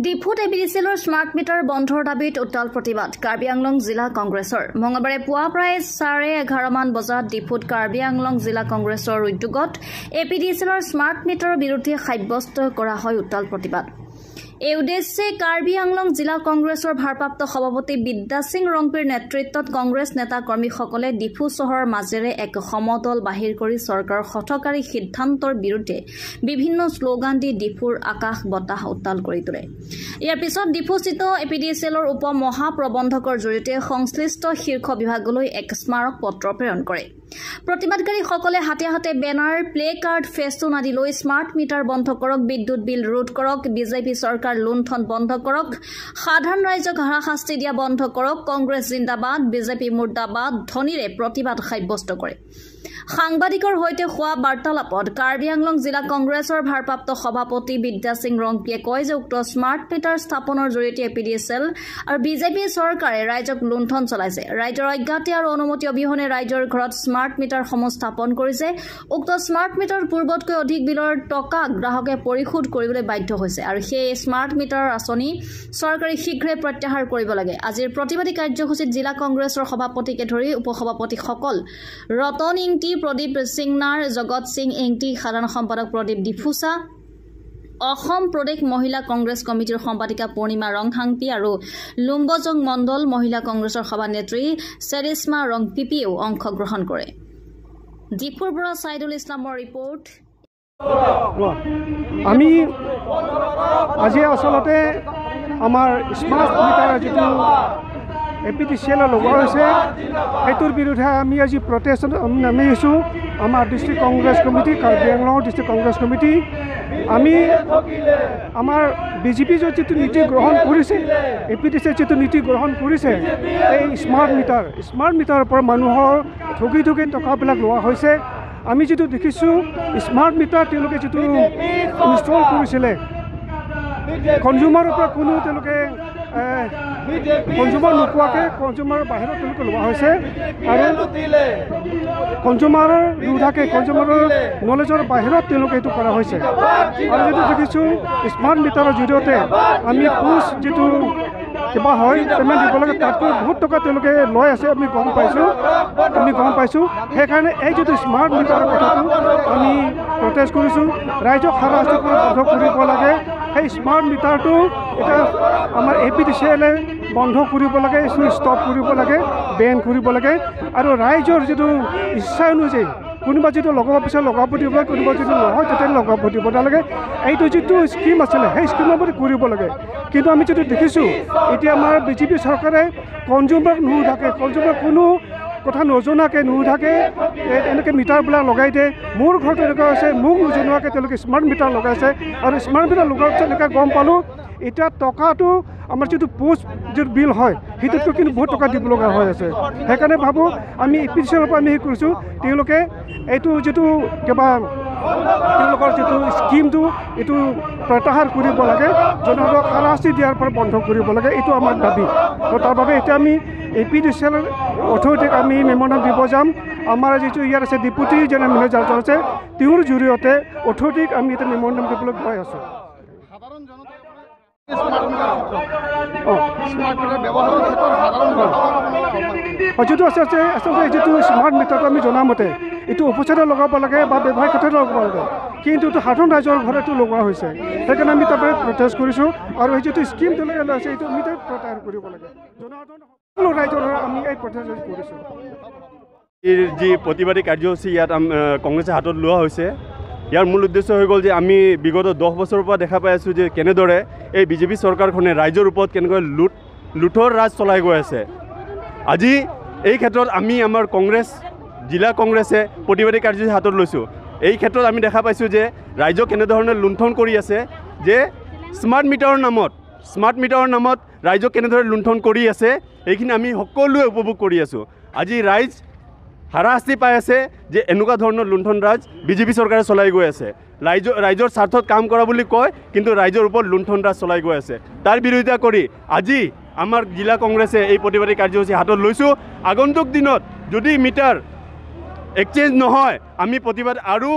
ডিফুত এপিডিচিএলৰ smart meter বন্ধৰ দাবীত উত্তাল প্ৰতিবাদ কাৰ্বি আংলং জিলা কংগ্ৰেছৰ মঙলবাৰে পুৱা প্ৰায় 11:30 মান বজাত ডিফুত কাৰ্বি আংলং জিলা কংগ্ৰেছৰ উদ্যোগত এপিডিচিএলৰ স্মাৰ্ট মিটাৰৰ বিৰুদ্ধে সাব্যস্ত কৰা হয় উত্তাল প্ৰতিবাদ এই উদ্দেশ্যে কাৰ্বি আংলং জিলা কংগ্ৰেছৰ ভাৰপ্ৰাপ্ত সভাপতি বিদ্যা সিং ৰংপিৰ নেতৃত্বত কংগ্ৰেছ নেতা কৰ্মীসকলে ডিফু চহৰৰ মাজেৰে এক সমদল বাহিৰ কৰি চৰকাৰৰ হঠকাৰী সিদ্ধান্তৰ বিৰুদ্ধে বিভিন্ন শ্লোগান দি ডিফুৰ আকাশ বতাহ উত্তাল কৰি তোলে ইয়াৰ পিছত ডিফুস্থিত এপিডিচিএলৰ উপ মহাপ্ৰবন্ধকৰ জৰিয়তে সংশ্লিষ্ট শীৰ্ষ বিভাগলৈ এক স্মাৰক পত্ৰ প্ৰেৰণ কৰে প্ৰতিবাদকাৰীসকলে হাতে হাতে বেনাৰ প্লে কাৰ্ড ফেস্টুন আদি লৈ স্মাৰ্ট মিটাৰ বন্ধ কৰক বিদ্যুৎ বিল ৰোধ কৰক বিজেপি চৰকাৰ লুণ্ঠন বন্ধ কৰক সাধাৰণ ৰাইজক হাৰাশাস্তি দিয়া বন্ধ কৰক কংগ্ৰেছ জিন্দাবাদ বিজেপি মুৰ্দাবাদ ধ্বনিৰে প্ৰতিবাদ সাব্যস্ত কৰে সাংবাদিকৰ হৈতে হোৱা বাৰ্তালাপত কাৰ্বি আংলং জিলা কংগ্ৰেছৰ ভাৰপ্ৰাপ্ত সভাপতি বিদ্যা সিং ৰংপিয়ে কয় যে উক্ত স্মাৰ্ট মিটাৰ স্থাপনৰ জৰিয়তে এপিডিচিএল আৰু বিজেপি চৰকাৰে ৰাইজক লুণ্ঠন চলাইছে ৰাইজৰ অজ্ঞাতে আৰু অনুমতি অবিহনে ৰাইজৰ ঘৰত স্মাৰ্ট মিটাৰ স্থাপন কৰিছে উক্ত স্মাৰ্ট মিটাৰ পূৰ্বতকৈ অধিক বিলৰ টকা গ্ৰাহকে পৰিশোধ কৰিবলৈ বাধ্য হৈছে আৰু সেই স্মাৰ্ট মিটাৰ আঁচনি চৰকাৰে শীঘ্ৰে প্ৰত্যাহাৰ কৰিব লাগে আজিৰ প্ৰতিবাদী কাৰ্যসূচীত জিলা কংগ্ৰেছৰ সভাপতিকে ধৰি উপসভাপতিসকল ৰতন ইংটি প্ৰদীপ সিংনাৰ জগত সিং ইংটি সাধাৰণ সম্পাদক প্ৰদীপ ডিফুচা অসম প্ৰদেশ মহিলা কংগ্ৰেছ কমিটিৰ সম্পাদিকা পূৰ্ণিমা ৰংহাংপি আৰু লুম্বজং মণ্ডল মহিলা কংগ্ৰেছৰ সভানেত্ৰী চেৰিস্মা ৰংপিপিয়েও অংশগ্ৰহণ কৰে ডিফুৰ পৰা সাইদুল ইছলামৰ ৰিপৰ্ট আমি আজি আসলতে আমাৰ স্মাৰ্ট মিটাৰ যেটো এপিডিচিএল লগোৱা হৈছে সেইটোৰ বিৰুদ্ধে আমি আজি প্ৰটেষ্ট নামি আহিছোঁ আমাৰ district Congress committee Karbi Anglong district Congress committee আমি আমাৰ বিজেপি যিটো নীতি গ্ৰহণ কৰিছে এপিডিচিএল যিটো নীতি গ্ৰহণ কৰিছে এই স্মাৰ্ট মিটাৰৰ পৰা মানুহৰ ঠগি টকাবিলাক লোৱা হৈছে আমি যিটো দেখিছোঁ স্মাৰ্ট মিটাৰ তেওঁলোকে যিটো ইনষ্টল কৰিছিলে কনজিউমাৰৰ পৰা কোনো তেওঁলোকে কনজিউমাৰ নোপোৱাকৈ কনজিউমাৰৰ বাহিৰত তেওঁলোকে লোৱা হৈছে আৰু কনজিউমাৰৰ নোধাকে কনজিউমাৰৰ নলেজৰ বাহিৰত তেওঁলোকে এইটো কৰা হৈছে আৰু যিটো দেখিছোঁ স্মাৰ্ট মিটাৰৰ জৰিয়তে আমি পুচ যিটো কিবা হয় পে'মেণ্ট দিব লাগে তাতকৈ বহুত টকা তেওঁলোকে লৈ আছে আমি গম পাইছোঁ সেইকাৰণে এই যিটো স্মাৰ্ট মিটাৰৰ কথাটো আমি প্ৰটেষ্ট কৰিছোঁ ৰাইজক হাৰাশাস্তি বন্ধ কৰিব লাগে সেই স্মাৰ্ট মিটাৰটো এটা আমাৰ এপিডিচিএলে বন্ধ কৰিব লাগে ষ্টপ কৰিব লাগে বেন কৰিব লাগে আৰু ৰাইজৰ যিটো ইচ্ছা অনুযায়ী কোনোবা যিটো লগাব বিচাৰে লগাব দিব লাগে কোনোবা যিটো নহয় তেতিয়া লগাব দিব নালাগে এইটো যিটো স্কিম আছিলে সেই স্কিমৰ মতে কৰিব লাগে কিন্তু আমি যিটো দেখিছোঁ এতিয়া আমাৰ বিজেপি চৰকাৰে কনজিউমাৰ নোধাকে কনজিউমাৰ কোনো কথা নজনাকৈ নোধাকে এনেকৈ মিটাৰবিলাক লগাই দিয়ে মোৰ ঘৰত এনেকুৱা হৈছে মোক নজনোৱাকৈ তেওঁলোকে স্মাৰ্ট মিটাৰ লগাইছে আৰু স্মাৰ্ট মিটাৰ লগোৱাৰ পিছত এনেকৈ গম পালোঁ এতিয়া টকাটো আমাৰ যিটো পোষ্ট যিটো বিল হয় সেইটোতকৈ কিন্তু বহুত টকা দিব লগা হৈ আছে সেইকাৰণে ভাবোঁ আমি এপিডিচিএলৰ পৰা আমি হেৰি কৰিছোঁ তেওঁলোকে এইটো যিটো কিবা তেওঁলোকৰ যিটো স্কিমটো এইটো প্ৰত্যাহাৰ কৰিব লাগে জনসাধাৰণক হাৰাশাস্তি দিয়াৰ পৰা বন্ধ কৰিব লাগে এইটো আমাৰ দাবী আৰু তাৰ বাবে এতিয়া আমি এপিডিচিএল অথৰিটিক আমি মেম'ৰেণ্ডাম দিব যাম আমাৰ যিটো ইয়াত আছে ডেপুটি জেনেৰেল মেনেজাৰজন আছে তেওঁৰ জৰিয়তে অথৰিটিক আমি এতিয়া মেম'ৰেণ্ডাম দিবলৈ গৈ আছোঁ যিটো আছে আচলতে যিটো স্মাৰ্ট মিটাৰটো আমি জনামতে এইটো অফিচতে লগাব লাগে বা ব্যৱসায়িক ক্ষেত্ৰতে লগাব লাগে কিন্তু এইটো সাধাৰণ ৰাইজৰ ঘৰতো লগোৱা হৈছে সেইকাৰণে আমি তাৰপৰা প্ৰটেষ্ট কৰিছোঁ আৰু এই যিটো স্কিম তেওঁলোকে লৈছে এইটো আমি প্ৰত্যাহাৰ কৰিব লাগে জনসাধাৰণ সকলো ৰাইজৰ আমি এই প্ৰটেষ্ট কৰিছোঁ যি প্ৰতিবাদী কাৰ্যসূচী ইয়াত কংগ্ৰেছে হাতত লোৱা হৈছে ইয়াৰ মূল উদ্দেশ্য হৈ গ'ল যে আমি বিগত 10 বছৰৰ পৰা দেখা পাই আছোঁ যে কেনেদৰে এই বিজেপি চৰকাৰখনে ৰাইজৰ ওপৰত কেনেকৈ লুঠৰ ৰাজ চলাই গৈ আছে আজি এই ক্ষেত্ৰত আমি আমাৰ কংগ্ৰেছ জিলা কংগ্ৰেছে প্ৰতিবাদী কাৰ্যসূচী হাতত লৈছোঁ এই ক্ষেত্ৰত আমি দেখা পাইছোঁ যে ৰাইজক কেনেধৰণে লুণ্ঠন কৰি আছে যে স্মাৰ্ট মিটাৰৰ নামত ৰাইজক কেনেদৰে লুণ্ঠন কৰি আছে এইখিনি আমি সকলোৱে উপভোগ কৰি আছোঁ আজি ৰাইজ হাৰাশাস্তি পাই আছে যে এনেকুৱা ধৰণৰ লুণ্ঠন ৰাজ বিজেপি চৰকাৰে চলাই গৈ আছে ৰাইজৰ স্বাৰ্থত কাম কৰা বুলি কয় কিন্তু ৰাইজৰ ওপৰত লুণ্ঠন ৰাজ চলাই গৈ আছে তাৰ বিৰোধিতা কৰি আজি আমাৰ জিলা কংগ্ৰেছে এই প্ৰতিবাদী কাৰ্যসূচী হাতত লৈছোঁ আগন্তুক দিনত যদি মিটাৰ এক্সচেঞ্জ নহয় আমি প্ৰতিবাদ আৰু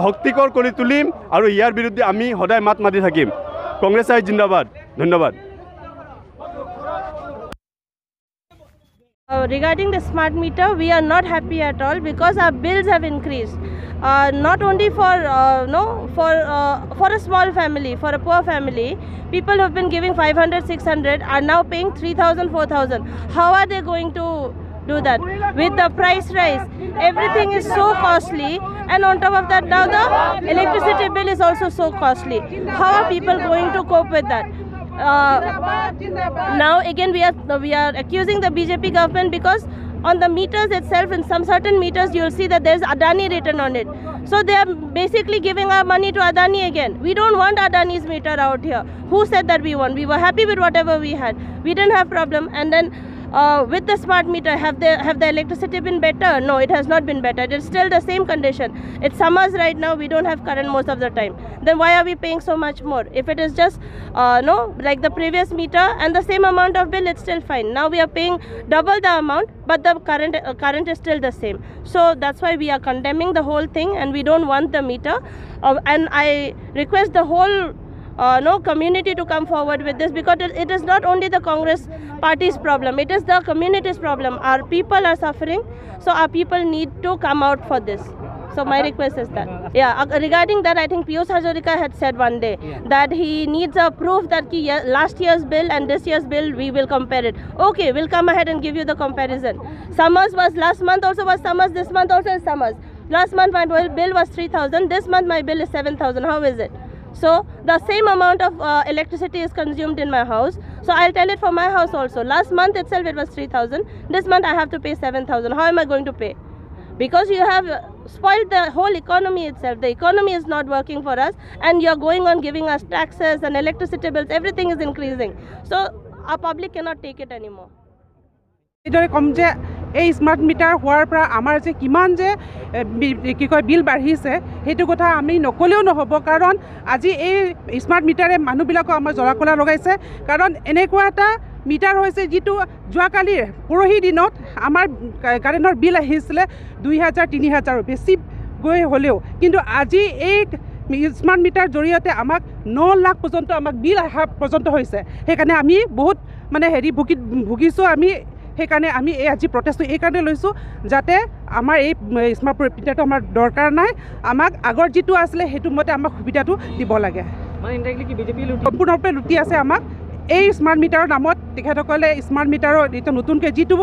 শক্তিকৰ কৰি তুলিম আৰু ইয়াৰ বিৰুদ্ধে আমি সদায় মাত মাতি থাকিম কংগ্ৰেছ আই জিন্দাবাদ ধন্যবাদ Regarding the smart meter, we are not happy at all because our bills have increased. Not only for a small family, for a poor family, people who have been giving 500, 600 are now paying 3,000, 4,000. How are they going to do that? With the price rise, everything is so costly, and on top of that, now the electricity bill is also so costly. How are people going to cope with that? Now again we are accusing the BJP government because on the meters itself, in some certain meters you will see that there is Adani written on it. So they are basically giving our money to Adani again. We don't want Adani's meter out here. Who said that we want? We were happy with whatever we had. We didn't have problem. And then with the smart meter, have the electricity been better? No, it has not been better. It's still the same condition. It's summers right now. We don't have current most of the time. Then why are we paying so much more? If it is just like the previous meter and the same amount of bill, it's still fine. Now we are paying double the amount, but the current is still the same. So that's why we are condemning the whole thing, and we don't want the meter. And I request the whole community to come forward with this, because it is not only the Congress party's problem, it is the community's problem. Our people are suffering, so our people need to come out for this. So my request is that, regarding that, I think Piyush Hazarika had said one day that he needs a proof that last year's bill and this year's bill, we will compare it. Okay, we'll come ahead and give you the comparison. Summers was last month also was summers, this month also is summers. Last month my bill was 3,000, this month my bill is 7,000. How is it? So the same amount of electricity is consumed in my house. So I'll tell it for my house also. Last month itself it was 3,000. This month I have to pay 7,000. How am I going to pay? Because you have spoiled the whole economy itself. The economy is not working for us, and you're going on giving us taxes and electricity bills. Everything is increasing. So our public cannot take it anymore. এইদৰে কম যে এই smart meter হোৱাৰ পৰা আমাৰ যে কিমান যে কি কয় বিল বাঢ়িছে সেইটো কথা আমি নকলেও নহ'ব, কাৰণ আজি এই স্মাৰ্ট মিটাৰে মানুহবিলাকক আমাৰ জৰা কলা লগাইছে। কাৰণ এনেকুৱা এটা মিটাৰ হৈছে যিটো যোৱাকালিৰ পৰহি দিনত আমাৰ কাৰেণ্টৰ বিল আহিছিলে 2,000, 3,000 বেছি গৈ হ'লেও, কিন্তু আজি এই স্মাৰ্ট মিটাৰ জৰিয়তে আমাক 9 লাখ পৰ্যন্ত আমাক বিল অহা পৰ্যন্ত হৈছে। সেইকাৰণে আমি বহুত মানে ভুগিছোঁ। আমি সেইকাৰণে আমি এই আজি প্ৰটেষ্টটো এইকাৰণে লৈছোঁ যাতে আমাৰ এই স্মাৰ্ট মিটাৰটো আমাৰ দৰকাৰ নাই, আমাক আগৰ যিটো আছিলে সেইটো মতে আমাক সুবিধাটো দিব লাগে। সম্পূৰ্ণৰূপে লুটি আছে আমাক এই স্মাৰ্ট মিটাৰৰ নামত। তেখেতসকলে স্মাৰ্ট মিটাৰৰ এইটো নতুনকৈ যিটো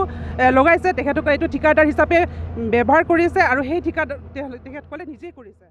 লগাইছে তেখেতসকলে এইটো ঠিকাদাৰ হিচাপে ব্যৱহাৰ কৰিছে, আৰু সেই ঠিকাদাৰ তেখেতসকলে নিজেই কৰিছে।